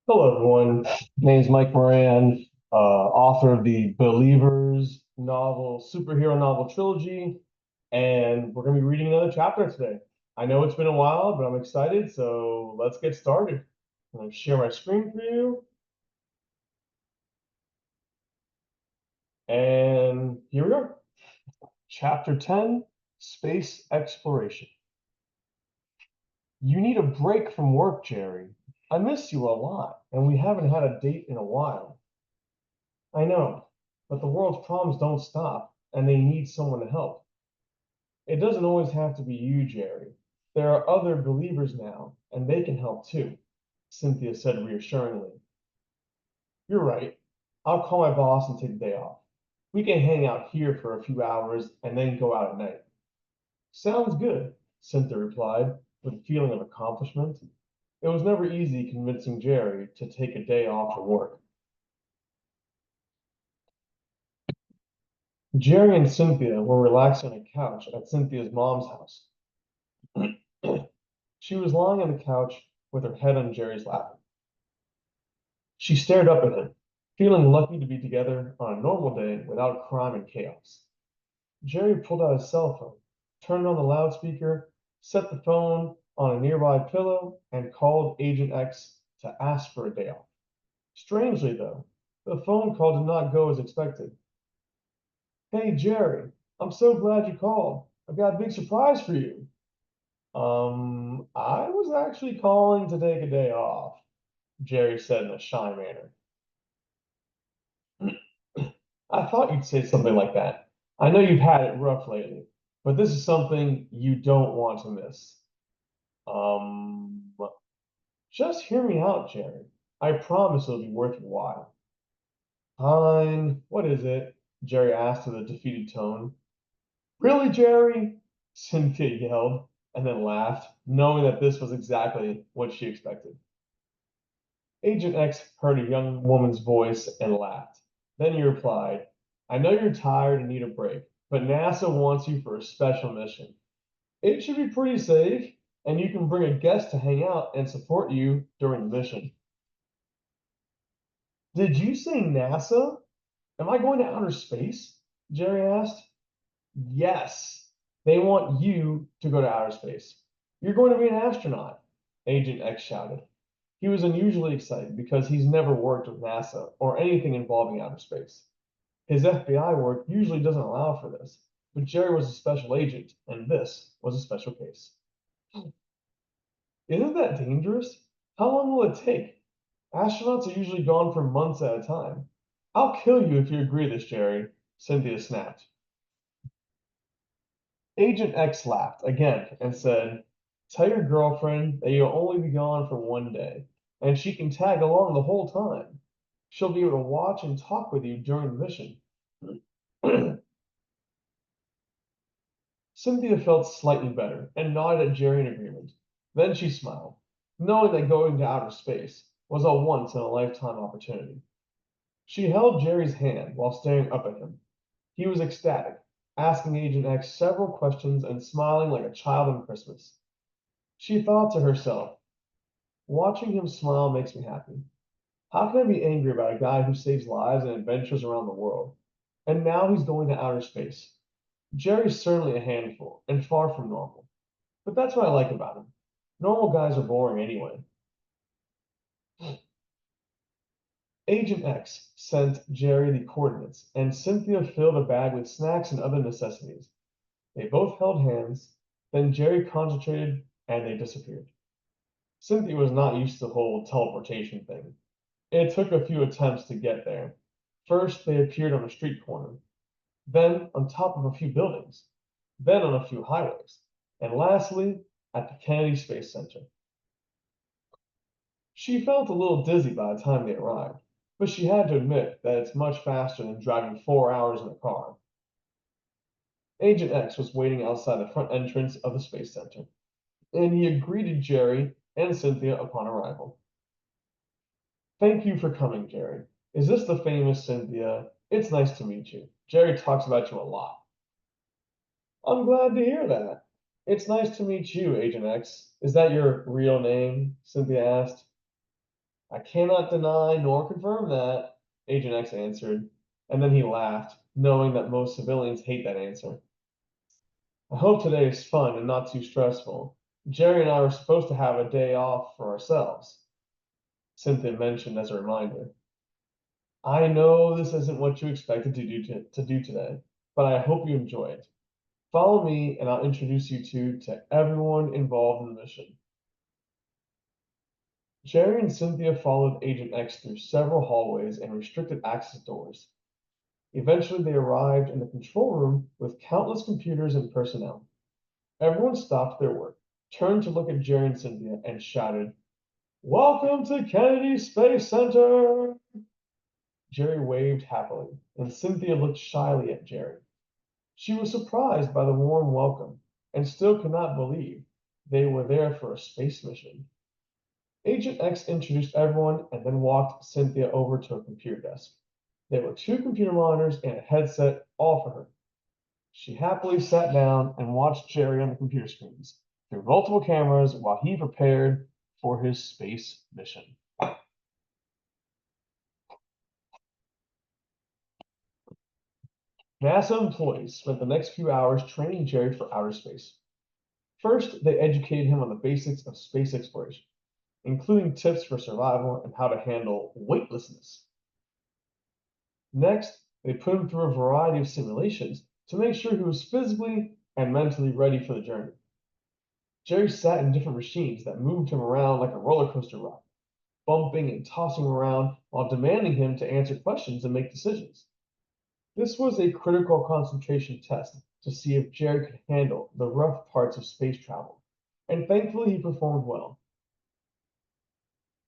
Hello, everyone. My name is Mike Moran, author of the Believers superhero novel trilogy, and we're going to be reading another chapter today. I know it's been a while, but I'm excited, so let's get started. I'm going to share my screen for you, and here we are. Chapter 10, Space Exploration. You need a break from work, Jerry. I miss you a lot, and we haven't had a date in a while. I know, but the world's problems don't stop, and they need someone to help. It doesn't always have to be you, Jerry. There are other believers now, and they can help too, Cynthia said reassuringly. You're right. I'll call my boss and take the day off. We can hang out here for a few hours and then go out at night. Sounds good, Cynthia replied, with a feeling of accomplishment. It was never easy convincing Jerry to take a day off from work. Jerry and Cynthia were relaxing on a couch at Cynthia's mom's house. She was lying on the couch with her head on Jerry's lap. She stared up at him, feeling lucky to be together on a normal day without crime and chaos. Jerry pulled out his cell phone, turned on the loudspeaker, set the phone on a nearby pillow, and called Agent X to ask for a day off. Strangely, though, the phone call did not go as expected. Hey, Jerry, I'm so glad you called. I've got a big surprise for you. I was actually calling to take a day off, Jerry said in a shy manner. I thought you'd say something like that. I know you've had it rough lately, but this is something you don't want to miss. Um, just hear me out, Jerry. I promise it'll be worth your while. Fine. What is it? Jerry asked with a defeated tone. Really, Jerry? Cynthia yelled and then laughed, knowing that this was exactly what she expected. Agent X heard a young woman's voice and laughed. Then he replied, I know you're tired and need a break, but NASA wants you for a special mission. It should be pretty safe, and you can bring a guest to hang out and support you during the mission. Did you say NASA? Am I going to outer space? Jerry asked. Yes, they want you to go to outer space. You're going to be an astronaut, Agent X shouted. He was unusually excited because he's never worked with NASA or anything involving outer space. His FBI work usually doesn't allow for this, but Jerry was a special agent, and this was a special case. Isn't that dangerous? How long will it take? Astronauts are usually gone for months at a time. I'll kill you if you agree to this, Jerry, Cynthia snapped. Agent X laughed again and said, Tell your girlfriend that you'll only be gone for one day, and she can tag along the whole time. She'll be able to watch and talk with you during the mission. Cynthia felt slightly better and nodded at Jerry in agreement. Then she smiled, knowing that going to outer space was a once in a lifetime opportunity. She held Jerry's hand while staring up at him. He was ecstatic, asking Agent X several questions and smiling like a child on Christmas. She thought to herself, watching him smile makes me happy. How can I be angry about a guy who saves lives and adventures around the world? And now he's going to outer space. Jerry's certainly a handful and far from normal. But that's what I like about him. Normal guys are boring anyway. Agent X sent Jerry the coordinates, and Cynthia filled a bag with snacks and other necessities. They both held hands, then Jerry concentrated and they disappeared. Cynthia was not used to the whole teleportation thing. It took a few attempts to get there. First, they appeared on a street corner, then on top of a few buildings, then on a few highways, and lastly, at the Kennedy Space Center. She felt a little dizzy by the time they arrived, but she had to admit that it's much faster than driving 4 hours in a car. Agent X was waiting outside the front entrance of the Space Center, and he had greeted Jerry and Cynthia upon arrival. Thank you for coming, Jerry. Is this the famous Cynthia? It's nice to meet you. Jerry talks about you a lot. I'm glad to hear that. It's nice to meet you, Agent X. Is that your real name? Cynthia asked. I cannot deny nor confirm that, Agent X answered, and then he laughed, knowing that most civilians hate that answer. I hope today is fun and not too stressful. Jerry and I were supposed to have a day off for ourselves, Cynthia mentioned as a reminder. I know this isn't what you expected to do today, but I hope you enjoy it. Follow me and I'll introduce you to everyone involved in the mission. Jerry and Cynthia followed Agent X through several hallways and restricted access doors. Eventually, they arrived in the control room with countless computers and personnel. Everyone stopped their work, turned to look at Jerry and Cynthia, and shouted, "Welcome to Kennedy Space Center!" Jerry waved happily, and Cynthia looked shyly at Jerry. She was surprised by the warm welcome and still could not believe they were there for a space mission. Agent X introduced everyone and then walked Cynthia over to a computer desk. There were two computer monitors and a headset, all for her. She happily sat down and watched Jerry on the computer screens through multiple cameras while he prepared for his space mission. NASA employees spent the next few hours training Jerry for outer space. First, they educated him on the basics of space exploration, including tips for survival and how to handle weightlessness. Next, they put him through a variety of simulations to make sure he was physically and mentally ready for the journey. Jerry sat in different machines that moved him around like a roller coaster ride, bumping and tossing him around while demanding him to answer questions and make decisions. This was a critical concentration test to see if Jerry could handle the rough parts of space travel, and thankfully he performed well.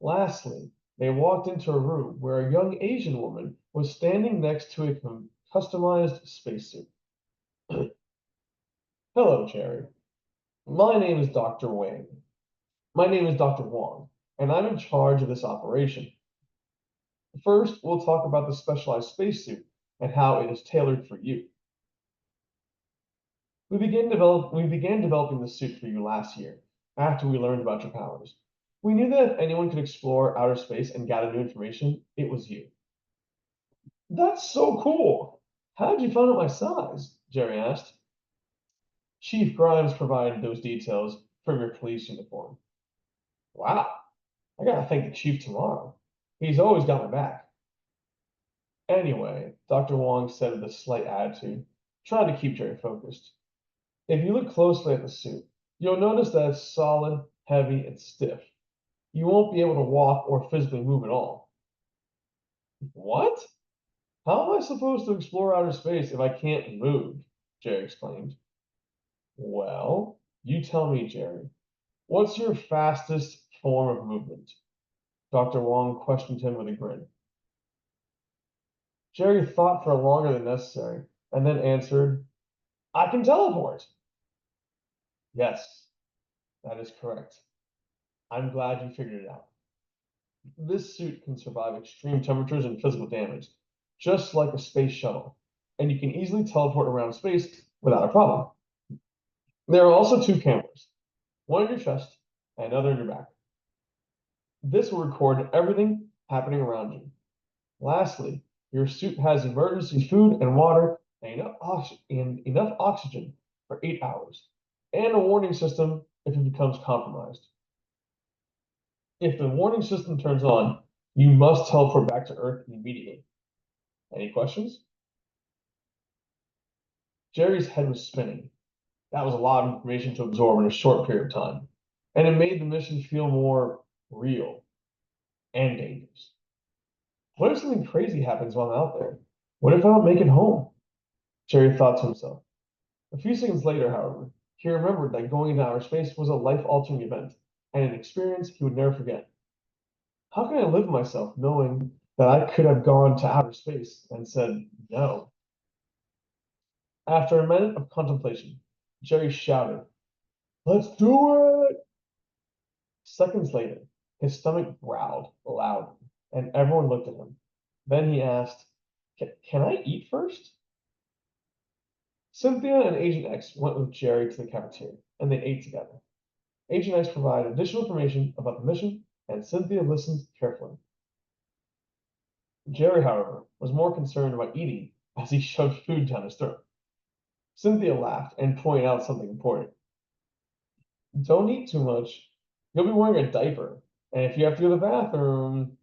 Lastly, they walked into a room where a young Asian woman was standing next to a customized spacesuit. Hello, Jerry. My name is Dr. Wang. My name is Dr. Wang, and I'm in charge of this operation. First, we'll talk about the specialized spacesuit and how it is tailored for you. We began developing the suit for you last year, after we learned about your powers. We knew that if anyone could explore outer space and gather new information, it was you. That's so cool. How did you find out my size? Jerry asked. Chief Grimes provided those details from your police uniform. Wow, I gotta thank the chief tomorrow. He's always got my back. Anyway, Dr. Wong said with a slight attitude, trying to keep Jerry focused. If you look closely at the suit, you'll notice that it's solid, heavy, and stiff. You won't be able to walk or physically move at all. What? How am I supposed to explore outer space if I can't move? Jerry exclaimed. Well, you tell me, Jerry. What's your fastest form of movement? Dr. Wong questioned him with a grin. Jerry thought for longer than necessary and then answered, I can teleport. Yes, that is correct. I'm glad you figured it out. This suit can survive extreme temperatures and physical damage, just like a space shuttle, and you can easily teleport around space without a problem. There are also two cameras, one in your chest and another in your back. This will record everything happening around you. Lastly, your suit has emergency food and water and enough oxygen for 8 hours, and a warning system if it becomes compromised. If the warning system turns on, you must teleport back to Earth immediately. Any questions? Jerry's head was spinning. That was a lot of information to absorb in a short period of time, and it made the mission feel more real and dangerous. What if something crazy happens while I'm out there? What if I don't make it home? Jerry thought to himself. A few seconds later, however, he remembered that going into outer space was a life-altering event and an experience he would never forget. How can I live with myself knowing that I could have gone to outer space and said no? After a minute of contemplation, Jerry shouted, Let's do it! Seconds later, his stomach growled loudly, and everyone looked at him. Then he asked, Can I eat first? Cynthia and Agent X went with Jerry to the cafeteria, and they ate together. Agent X provided additional information about the mission and Cynthia listened carefully. Jerry, however, was more concerned about eating as he shoved food down his throat. Cynthia laughed and pointed out something important. Don't eat too much. You'll be wearing a diaper. And if you have to go to the bathroom,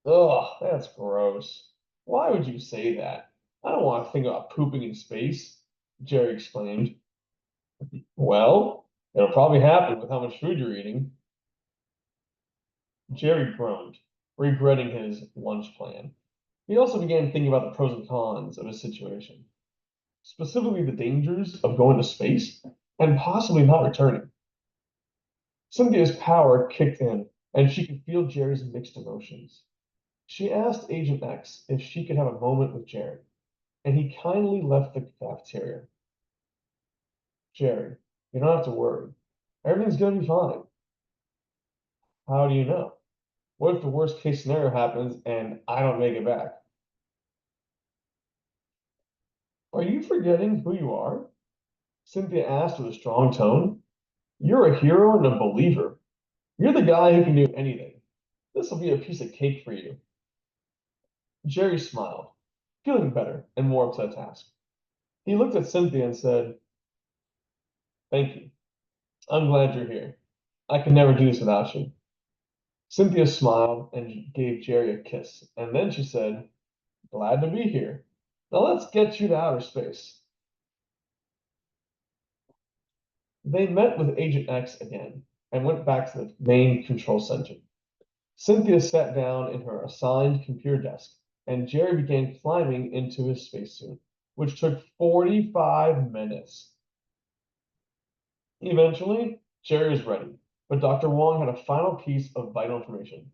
ugh, that's gross. Why would you say that? I don't want to think about pooping in space, Jerry exclaimed. Well, it'll probably happen with how much food you're eating. Jerry groaned, regretting his lunch plan. He also began thinking about the pros and cons of his situation, specifically the dangers of going to space and possibly not returning. Cynthia's power kicked in, and she could feel Jerry's mixed emotions. She asked Agent X if she could have a moment with Jerry, and he kindly left the cafeteria. Jerry, you don't have to worry. Everything's going to be fine. How do you know? What if the worst case scenario happens and I don't make it back? Are you forgetting who you are? Cynthia asked with a strong tone. You're a hero and a believer. You're the guy who can do anything. This will be a piece of cake for you. Jerry smiled, feeling better and more up to the task. He looked at Cynthia and said, Thank you. I'm glad you're here. I could never do this without you. Cynthia smiled and gave Jerry a kiss, and then she said, Glad to be here. Now let's get you to outer space. They met with Agent X again and went back to the main control center. Cynthia sat down in her assigned computer desk, and Jerry began climbing into his spacesuit, which took 45 minutes. Eventually, Jerry was ready, but Dr. Wong had a final piece of vital information.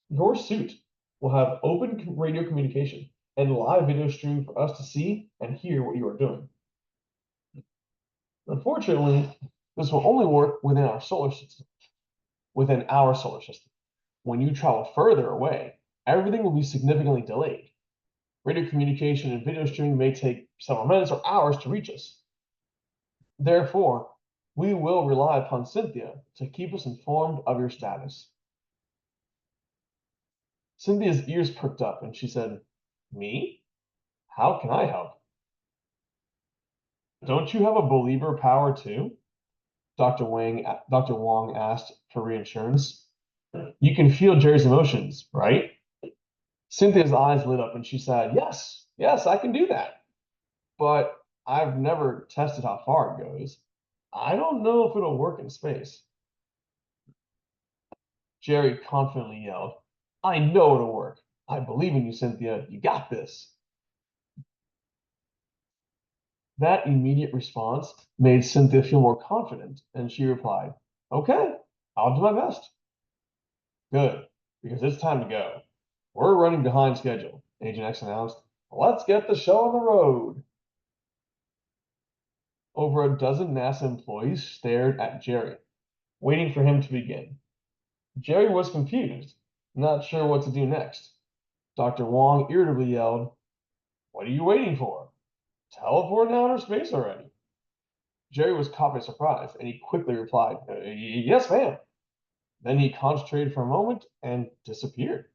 Your suit will have open radio communication and live video streaming for us to see and hear what you are doing. Unfortunately, this will only work within our solar system. When you travel further away, everything will be significantly delayed. Radio communication and video streaming may take several minutes or hours to reach us. Therefore, we will rely upon Cynthia to keep us informed of your status. Cynthia's ears perked up and she said, Me? How can I help? Don't you have a believer power too? Dr. Wong asked for reassurance. You can feel Jerry's emotions, right? Cynthia's eyes lit up and she said, yes, I can do that. But I've never tested how far it goes. I don't know if it'll work in space. Jerry confidently yelled, I know it'll work. I believe in you, Cynthia. You got this. That immediate response made Cynthia feel more confident, and she replied, Okay, I'll do my best. Good, because it's time to go. We're running behind schedule, Agent X announced. Let's get the show on the road. Over a dozen NASA employees stared at Jerry, waiting for him to begin. Jerry was confused, not sure what to do next. Dr. Wong irritably yelled, What are you waiting for? Teleport to outer space already. Jerry was caught by surprise, and he quickly replied, Yes, ma'am. Then he concentrated for a moment and disappeared.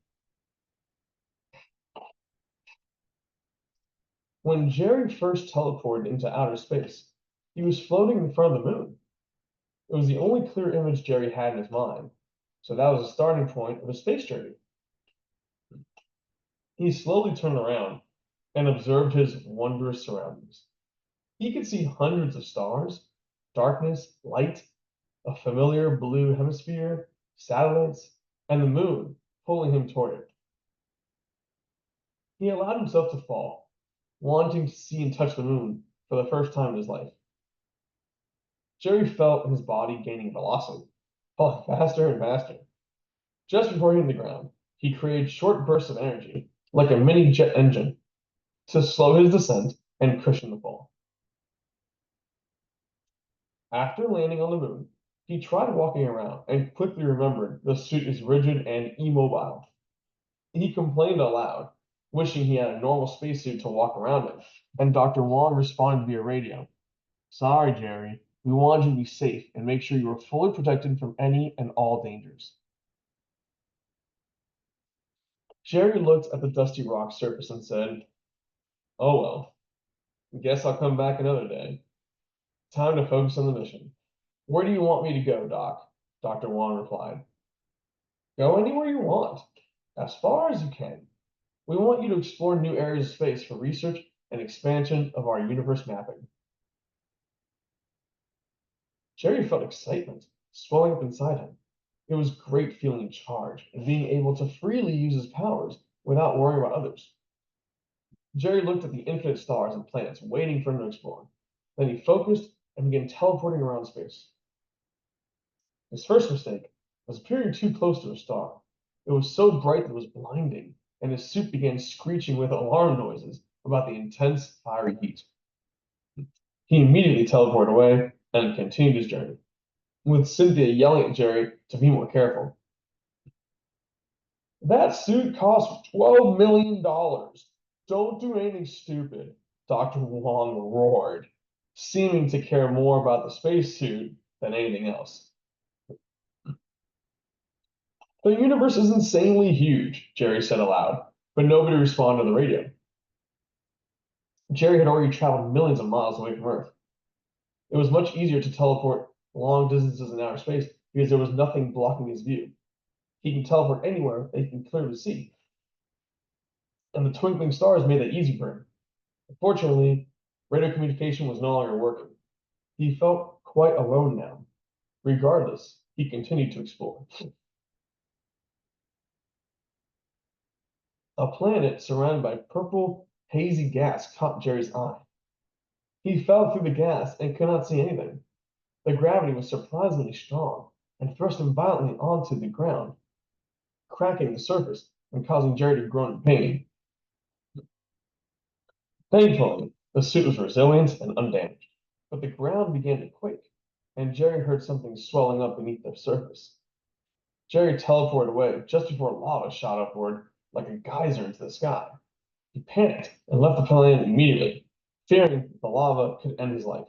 When Jerry first teleported into outer space, he was floating in front of the moon. It was the only clear image Jerry had in his mind, so that was the starting point of his space journey. He slowly turned around and observed his wondrous surroundings. He could see hundreds of stars, darkness, light, a familiar blue hemisphere, satellites, and the moon pulling him toward it. He allowed himself to fall, wanting to see and touch the moon for the first time in his life. Jerry felt his body gaining velocity, falling faster and faster. Just before hitting the ground, he created short bursts of energy, like a mini jet engine, to slow his descent and cushion the fall. After landing on the moon, he tried walking around and quickly remembered the suit is rigid and immobile. He complained aloud, wishing he had a normal spacesuit to walk around in, and Dr. Wong responded via radio. Sorry, Jerry, We wanted you to be safe and make sure you were fully protected from any and all dangers. Jerry looked at the dusty rock surface and said, "Oh well, guess I'll come back another day. Time to focus on the mission." "Where do you want me to go, Doc?" Dr. Wong replied. "Go anywhere you want, as far as you can. We want you to explore new areas of space for research and expansion of our universe mapping." Jerry felt excitement swelling up inside him. It was great feeling in charge and being able to freely use his powers without worrying about others. Jerry looked at the infinite stars and planets waiting for him to explore. Then he focused and began teleporting around space. His first mistake was appearing too close to a star. It was so bright that it was blinding, and his suit began screeching with alarm noises about the intense fiery heat. He immediately teleported away and continued his journey, with Cynthia yelling at Jerry to be more careful. "That suit cost $12 million. Don't do anything stupid," Dr. Wong roared, seeming to care more about the spacesuit than anything else. "The universe is insanely huge," Jerry said aloud, but nobody responded on the radio. Jerry had already traveled millions of miles away from Earth. It was much easier to teleport long distances in outer space because there was nothing blocking his view. He can teleport anywhere that he can clearly see, and the twinkling stars made that easy for him. Unfortunately, radio communication was no longer working. He felt quite alone now. Regardless, he continued to explore. A planet surrounded by purple, hazy gas caught Jerry's eye. He fell through the gas and could not see anything. The gravity was surprisingly strong and thrust him violently onto the ground, cracking the surface and causing Jerry to groan in pain. Thankfully, the suit was resilient and undamaged, but the ground began to quake, and Jerry heard something swelling up beneath the surface. Jerry teleported away just before lava shot upward like a geyser into the sky. He panicked and left the planet immediately, fearing the lava could end his life.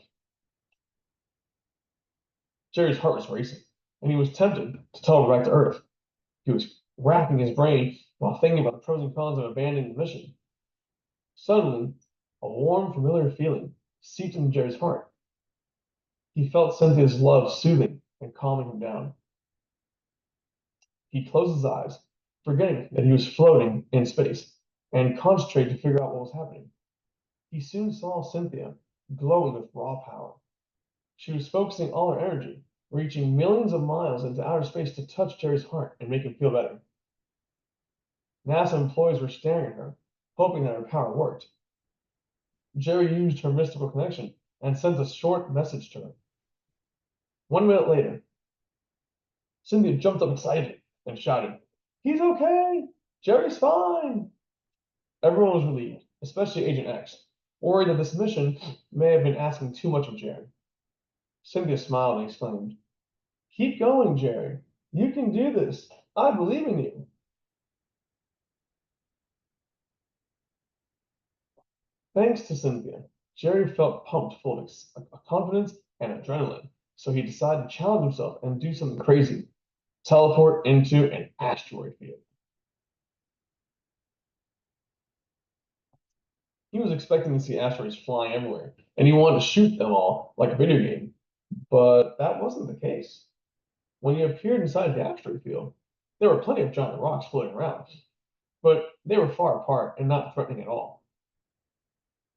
Jerry's heart was racing, and he was tempted to teleport back to Earth. He was racking his brain while thinking about the pros and cons of abandoning the mission. Suddenly, a warm, familiar feeling seeped into Jerry's heart. He felt Cynthia's love soothing and calming him down. He closed his eyes, forgetting that he was floating in space, and concentrated to figure out what was happening. He soon saw Cynthia glowing with raw power. She was focusing all her energy, reaching millions of miles into outer space to touch Jerry's heart and make him feel better. NASA employees were staring at her, hoping that her power worked. Jerry used her mystical connection and sent a short message to her. 1 minute later, Cynthia jumped up excited and shouted, "He's okay! Jerry's fine!" Everyone was relieved, especially Agent X, worried that this mission may have been asking too much of Jerry. Cynthia smiled and exclaimed, "Keep going, Jerry. You can do this. I believe in you." Thanks to Cynthia, Jerry felt pumped full of confidence and adrenaline, so he decided to challenge himself and do something crazy: teleport into an asteroid field. He was expecting to see asteroids flying everywhere, and he wanted to shoot them all like a video game, but that wasn't the case. When he appeared inside the asteroid field, there were plenty of giant rocks floating around, but they were far apart and not threatening at all.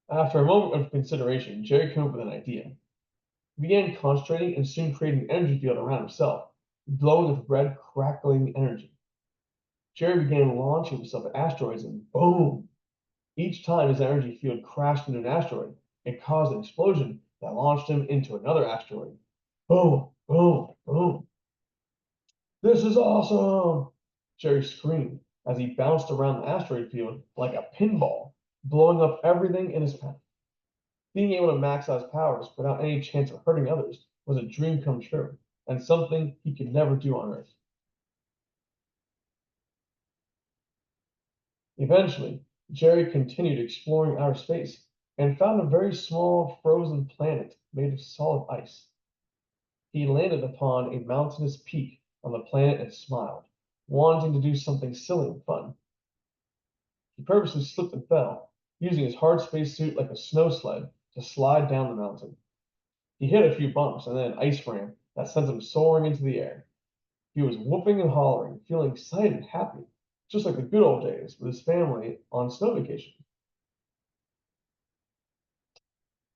After a moment of consideration, Jerry came up with an idea. He began concentrating and soon created an energy field around himself, glowing with red, crackling energy. Jerry began launching himself at asteroids, and boom! Each time his energy field crashed into an asteroid, it caused an explosion that launched him into another asteroid. Boom, boom, boom. "This is awesome!" Jerry screamed as he bounced around the asteroid field like a pinball, blowing up everything in his path. Being able to max out his powers without any chance of hurting others was a dream come true, and something he could never do on Earth. Eventually, Jerry continued exploring outer space and found a very small frozen planet made of solid ice. He landed upon a mountainous peak on the planet and smiled, wanting to do something silly and fun. He purposely slipped and fell, using his hard spacesuit like a snow sled to slide down the mountain. He hit a few bumps and then an ice ramp that sent him soaring into the air. He was whooping and hollering, feeling excited and happy, just like the good old days with his family on snow vacation.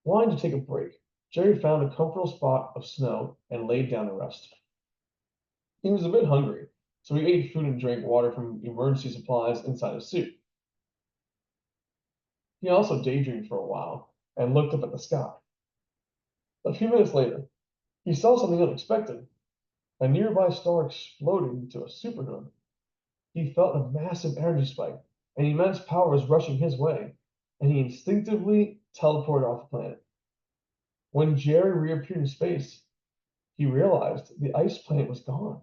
Wanting to take a break, Jerry found a comfortable spot of snow and laid down to rest. He was a bit hungry, so he ate food and drank water from emergency supplies inside his suit. He also daydreamed for a while and looked up at the sky. A few minutes later, he saw something unexpected. A nearby star exploded into a supernova. He felt a massive energy spike, and immense power was rushing his way, and he instinctively teleported off the planet. When Jerry reappeared in space, he realized the ice planet was gone.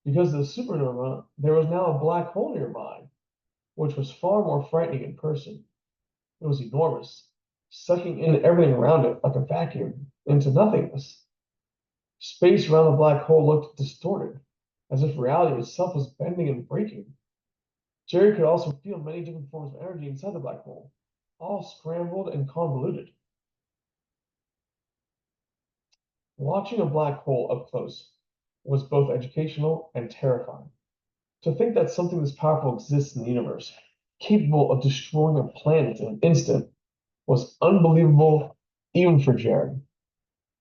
Because of the supernova, there was now a black hole nearby, which was far more frightening in person. It was enormous, sucking in everything around it like a vacuum into nothingness. Space around the black hole looked distorted, as if reality itself was bending and breaking. Jerry could also feel many different forms of energy inside the black hole, all scrambled and convoluted. Watching a black hole up close was both educational and terrifying. To think that something this powerful exists in the universe, capable of destroying a planet in an instant, was unbelievable even for Jerry.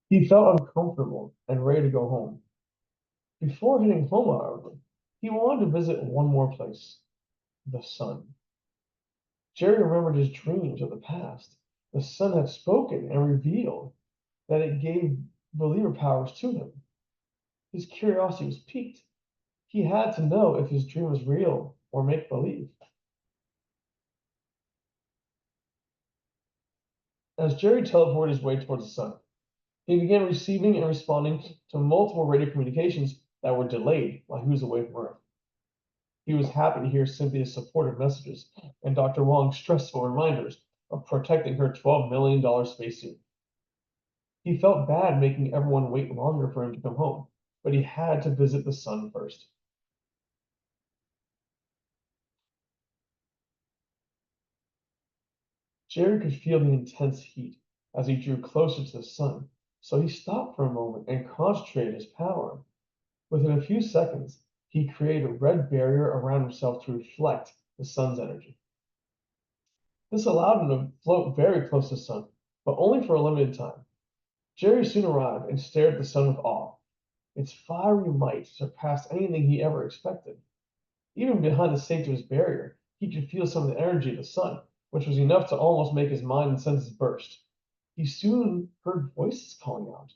He felt uncomfortable and ready to go home. Before heading home, however, he wanted to visit one more place, the sun. Jerry remembered his dreams of the past. The sun had spoken and revealed that it gave believer powers to him. His curiosity was piqued. He had to know if his dream was real or make believe. As Jerry teleported his way towards the sun, he began receiving and responding to multiple radio communications that were delayed while he was away from Earth. He was happy to hear Cynthia's supportive messages and Dr. Wong's stressful reminders of protecting her $12 million spacesuit. He felt bad making everyone wait longer for him to come home, but he had to visit the sun first. Jerry could feel the intense heat as he drew closer to the sun, so he stopped for a moment and concentrated his power. Within a few seconds, he created a red barrier around himself to reflect the sun's energy. This allowed him to float very close to the sun, but only for a limited time. Jerry soon arrived and stared at the sun with awe. Its fiery might surpassed anything he ever expected. Even behind the safety of his barrier, he could feel some of the energy of the sun, which was enough to almost make his mind and senses burst. He soon heard voices calling out,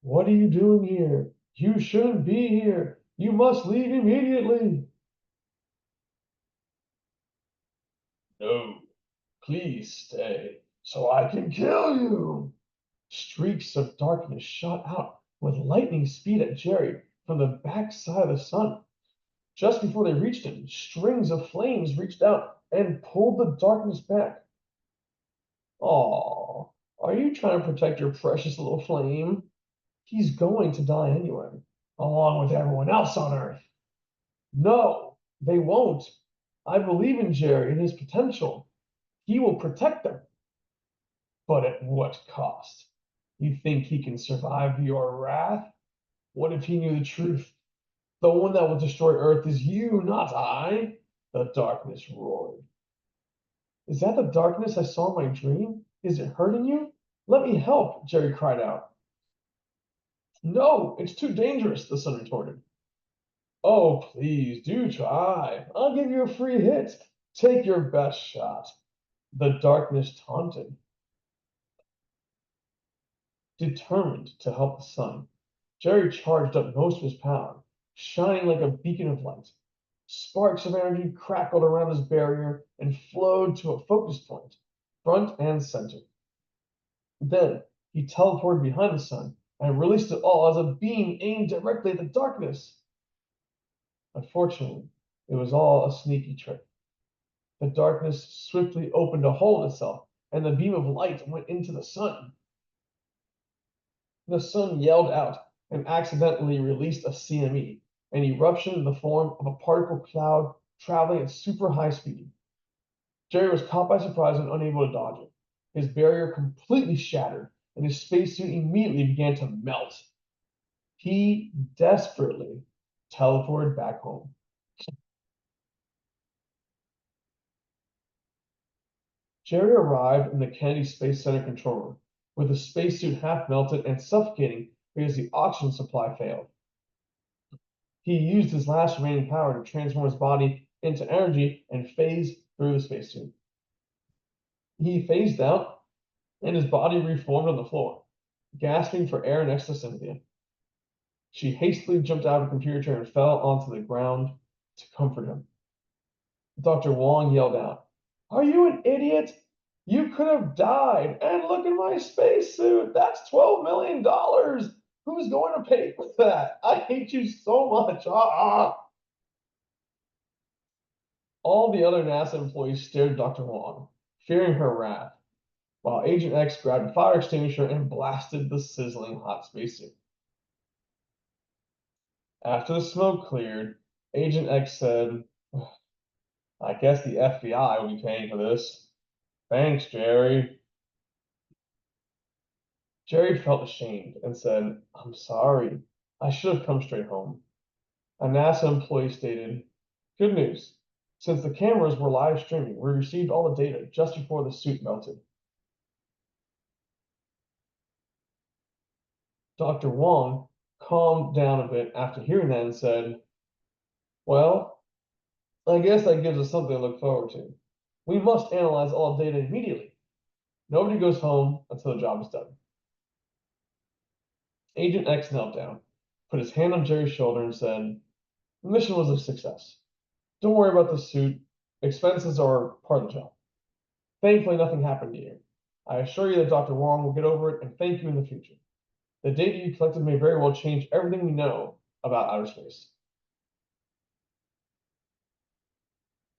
"What are you doing here? You shouldn't be here. You must leave immediately." "No, please stay, so I can kill you." Streaks of darkness shot out with lightning speed at Jerry from the back side of the sun. Just before they reached him, strings of flames reached out and pulled the darkness back. "Aw, are you trying to protect your precious little flame? He's going to die anyway, along with everyone else on Earth." "No, they won't. I believe in Jerry and his potential. He will protect them." "But at what cost? You think he can survive your wrath? What if he knew the truth? The one that will destroy Earth is you, not I." The darkness roared. "Is that the darkness I saw in my dream? Is it hurting you? Let me help," Jerry cried out. "No, it's too dangerous," the sun retorted. "Oh, please do try. I'll give you a free hit. Take your best shot," the darkness taunted. Determined to help the sun, Jerry charged up most of his power, shining like a beacon of light. Sparks of energy crackled around his barrier and flowed to a focus point, front and center. Then he teleported behind the sun and released it all as a beam aimed directly at the darkness. Unfortunately, it was all a sneaky trick. The darkness swiftly opened a hole in itself, and the beam of light went into the sun. The sun yelled out and accidentally released a CME, an eruption in the form of a particle cloud traveling at super high speed. Jerry was caught by surprise and unable to dodge it. His barrier completely shattered, and his spacesuit immediately began to melt. He desperately teleported back home. Jerry arrived in the Kennedy Space Center control room, with the spacesuit half melted and suffocating because the oxygen supply failed. He used his last remaining power to transform his body into energy and phase through the spacesuit. He phased out, and his body reformed on the floor, gasping for air next to Cynthia. She hastily jumped out of the computer chair and fell onto the ground to comfort him. Dr. Wong yelled out, "Are you an idiot? You could have died. And look at my spacesuit. That's $12 million. Who's going to pay for that? I hate you so much." All the other NASA employees stared at Dr. Wong, fearing her wrath, while Agent X grabbed a fire extinguisher and blasted the sizzling hot spacesuit. After the smoke cleared, Agent X said, "I guess the FBI will be paying for this. Thanks, Jerry." Jerry felt ashamed and said, "I'm sorry. I should have come straight home." A NASA employee stated, "Good news. Since the cameras were live streaming, we received all the data just before the suit melted." Dr. Wong calmed down a bit after hearing that and said, "Well, I guess that gives us something to look forward to. We must analyze all data immediately. Nobody goes home until the job is done." Agent X knelt down, put his hand on Jerry's shoulder, and said, "The mission was a success. Don't worry about the suit. Expenses are part of the job. Thankfully, nothing happened to you. I assure you that Dr. Wong will get over it and thank you in the future. The data you collected may very well change everything we know about outer space."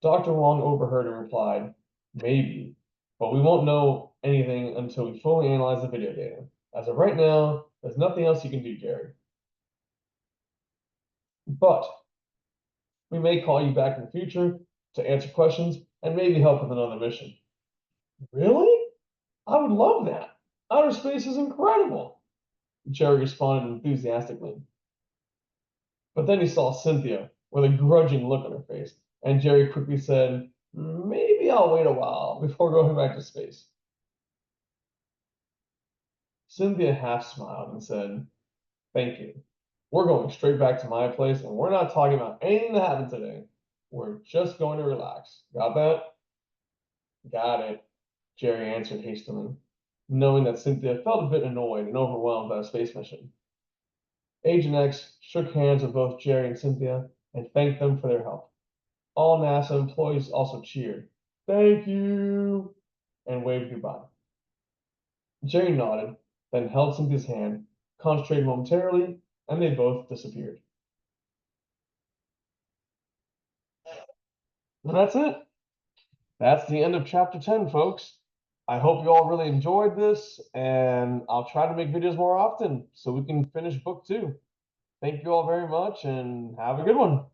Dr. Wong overheard and replied, "Maybe, but we won't know anything until we fully analyze the video data. As of right now, there's nothing else you can do, Jerry. But we may call you back in the future to answer questions and maybe help with another mission." "Really? I would love that. Outer space is incredible," Jerry responded enthusiastically. But then he saw Cynthia with a grudging look on her face, and Jerry quickly said, "Maybe I'll wait a while before going back to space." Cynthia half smiled and said, "Thank you. We're going straight back to my place, and we're not talking about anything that happened today. We're just going to relax. Got that?" "Got it," Jerry answered hastily, knowing that Cynthia felt a bit annoyed and overwhelmed by the space mission. Agent X shook hands with both Jerry and Cynthia and thanked them for their help. All NASA employees also cheered, "Thank you," and waved goodbye. Jerry nodded, then held Cynthia's hand, concentrated momentarily, and they both disappeared. And that's it. That's the end of chapter 10, folks. I hope you all really enjoyed this, and I'll try to make videos more often so we can finish book 2. Thank you all very much, and have a good one.